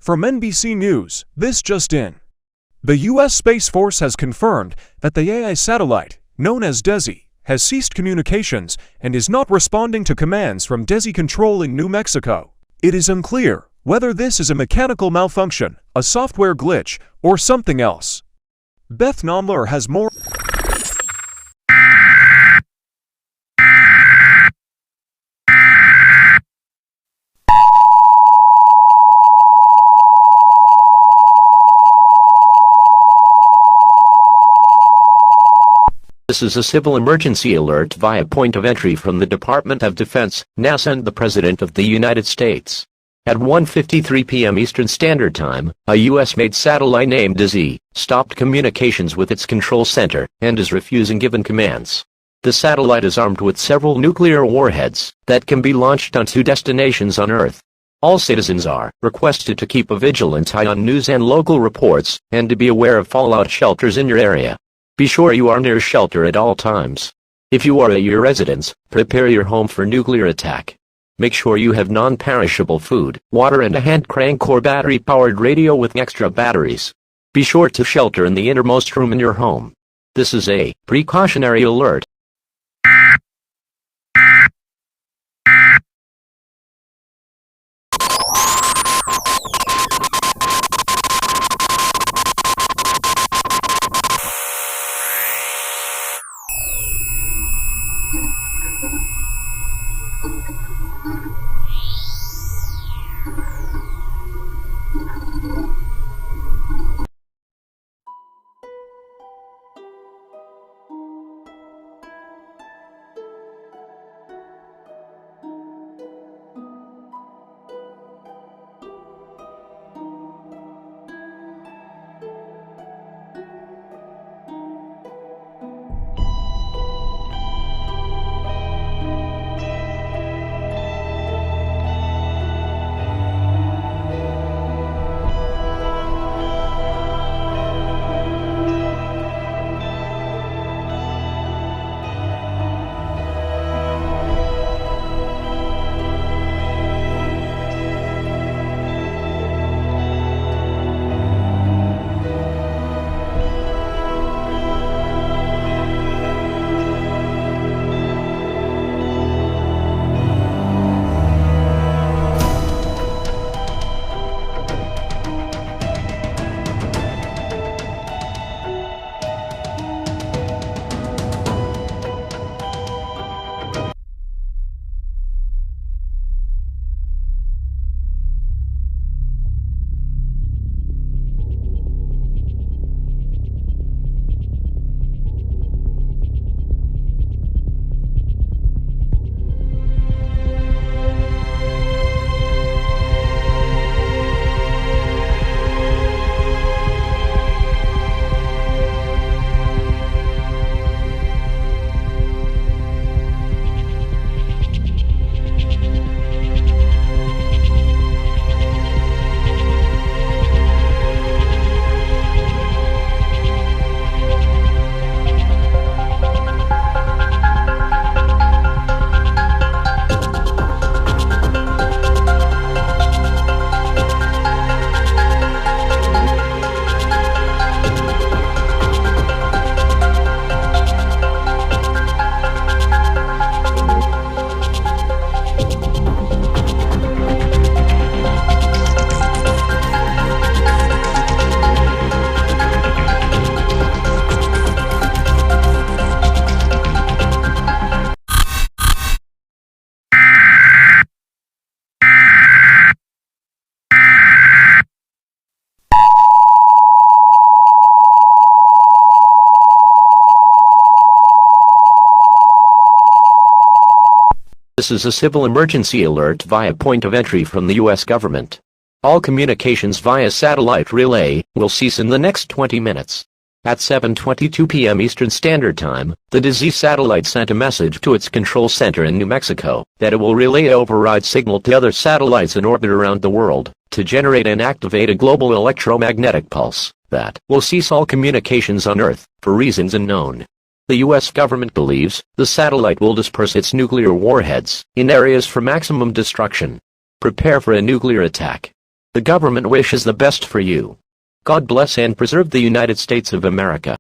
From NBC News, this just in. The U.S. Space Force has confirmed that the EAS satellite, known as DESI, has ceased communications and is not responding to commands from DESI Control in New Mexico. It is unclear whether this is a mechanical malfunction, a software glitch, or something else. Beth Nomler has more. This is a civil emergency alert via point of entry from the Department of Defense, NASA and the President of the United States. At 1:53 p.m. Eastern Standard Time, a U.S.-made satellite named DESI stopped communications with its control center and is refusing given commands. The satellite is armed with several nuclear warheads that can be launched onto destinations on Earth. All citizens are requested to keep a vigilant eye on news and local reports and to be aware of fallout shelters in your area. Be sure you are near shelter at all times. If you are at your residence, prepare your home for nuclear attack. Make sure you have non-perishable food, water and a hand crank or battery-powered radio with extra batteries. Be sure to shelter in the innermost room in your home. This is a precautionary alert. This is a civil emergency alert via point of entry from the U.S. government. All communications via satellite relay will cease in the next 20 minutes. At 7:22 p.m. Eastern Standard Time, the DESI satellite sent a message to its control center in New Mexico that it will relay an override signal to other satellites in orbit around the world to generate and activate a global electromagnetic pulse that will cease all communications on Earth for reasons unknown. The U.S. government believes the satellite will disperse its nuclear warheads in areas for maximum destruction. Prepare for a nuclear attack. The government wishes the best for you. God bless and preserve the United States of America.